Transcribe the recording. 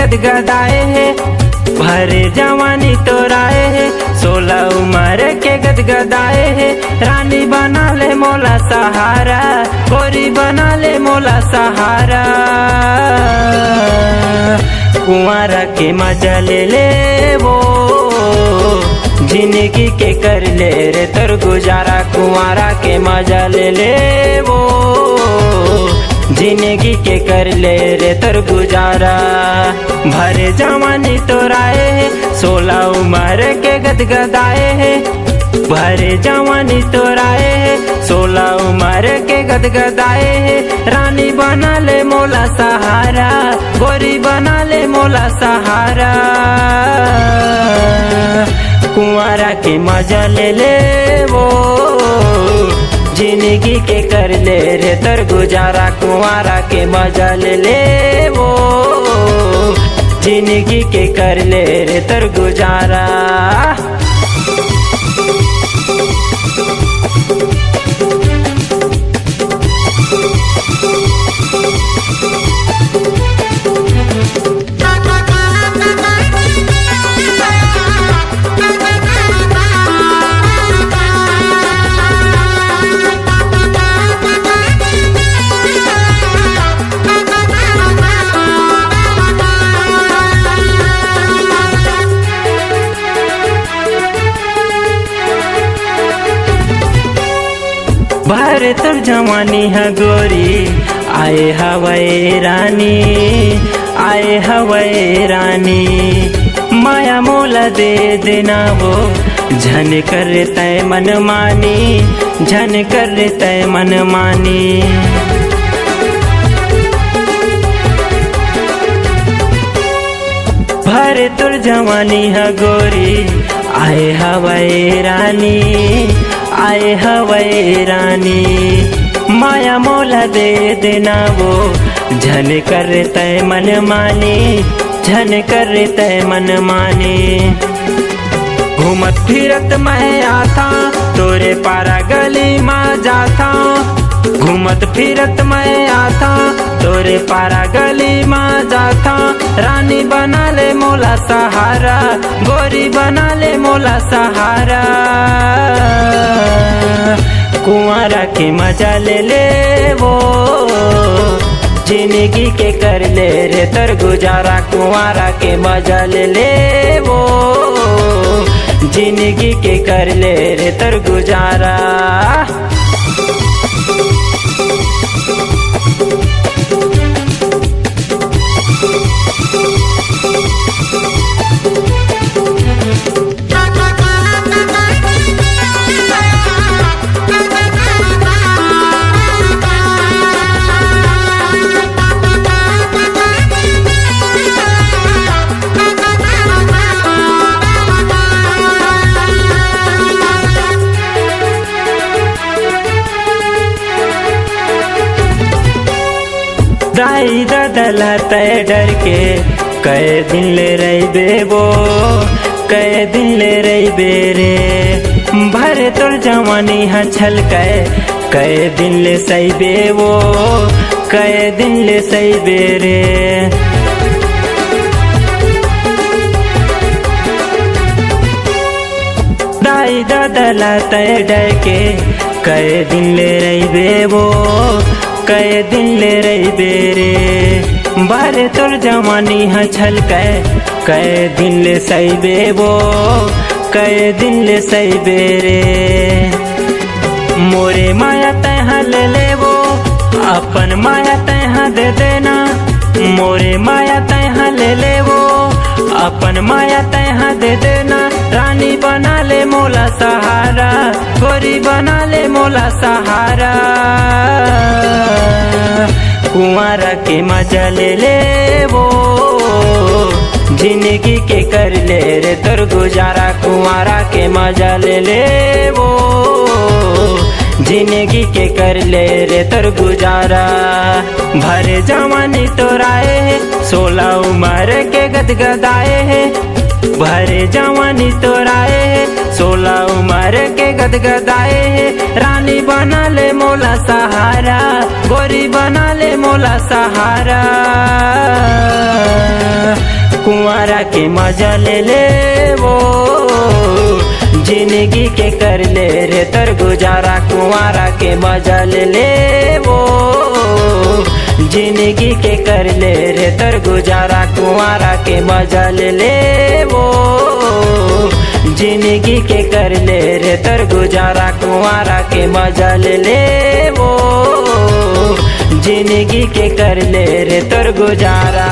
गदगदाए है, भरे जवानी तोराए है, 16 उम्र के गदगदाए है। रानी बना ले मोला सहारा, गोरी बना ले मोला सहारा। कुंवारा के मजा ले ले वो, जिंदगी के कर ले रे तर गुजारा। कुंवारा के मजा ले ले वो, जिंदगी के कर ले रे तर गुजारा। भरे जवानी तोराए है, 16 उम्र के गदगदाए है, भरे जवानी तोराए है, 16 उम्र के गदगदाए है। रानी बना ले मोला सहारा, गोरी बना ले मोला सहारा। कुंवारा के मजा ले ले वो, जिंदगी के कर ले रे तर गुजारा। कुंवारा के मजा ले ले वो, जिंदगी के कर ले रे तर गुजारा। भर तर जवानी है गोरी, आए हवाए रानी, आए हवाए रानी। माया मोला दे देना वो, झन कर तय मन मानी, झन कर तय मन मानी। भर तुर जवानी है गोरी, आए हवाए रानी, आए हवाए रानी। माया मोला दे देना वो, झन कर तय मन मानी, झन कर तय मन मानी। घूमत फिरत मैं आता, तोरे पारा गली में जाता। घूमत फिरत मैं आता, तोरे पारा गली में जाता। रानी बना ले मोला सहारा, गोरी बना ले मोला सहारा। कुंवारा के मजा ले ले वो, जिंदगी के कर ले रे तर गुजारा। कुंवारा के मजा ले ले वो, जिंदगी के कर ले रे तर गुजारा। दाई दादला तय डर के, कई दिन ले रही बेबो, कई दिन ले रही बेरे। भरे तोर जवानी है छल कई दिन ले सही बेबो, कई दिन ले सही बेरे। दाई दादला तय डर के, कई दिन ले रही बेबो, कई दिन ले रही बेरे। बारे तोर जवानी है छल कई दिन ले सही बेबो, कई दिन ले सही बेरे। मोरे माया तैहा ले ले वो, अपन माया तैहा दे देना। मोरे माया तैहा ले ले वो, अपन माया तैहा दे देना। रानी बना ले मोला सहारा, गोरी बना ले मोला सहारा। कुंवारा के मजा ले ले वो, जिंदगी के कर ले रे तोर गुजारा। कुंवारा के मजा ले ले वो, जिंदगी के कर ले रे तोर गुजारा। भरे जवानी तोराए है, 16 उम्र के गदगदाए है। भरे जवानी तोराए है, 16 उम्र के गदगदाए है। रानी बना ले मोला सहारा, गोरी बना ले मोला सहारा। कुंवारा के मजा ले ले वो, जिंदगी के कर ले रे तर गुजारा। कुंवारा के मजा ले ले वो, जिंदगी के कर ले रे तर गुजारा। कुंवारा के मजा ले ले वो, जिंदगी के कर ले रे तर गुजारा। कुंवारा के मजा ले ले वो, जिंदगी के कर ले रे तर गुजारा।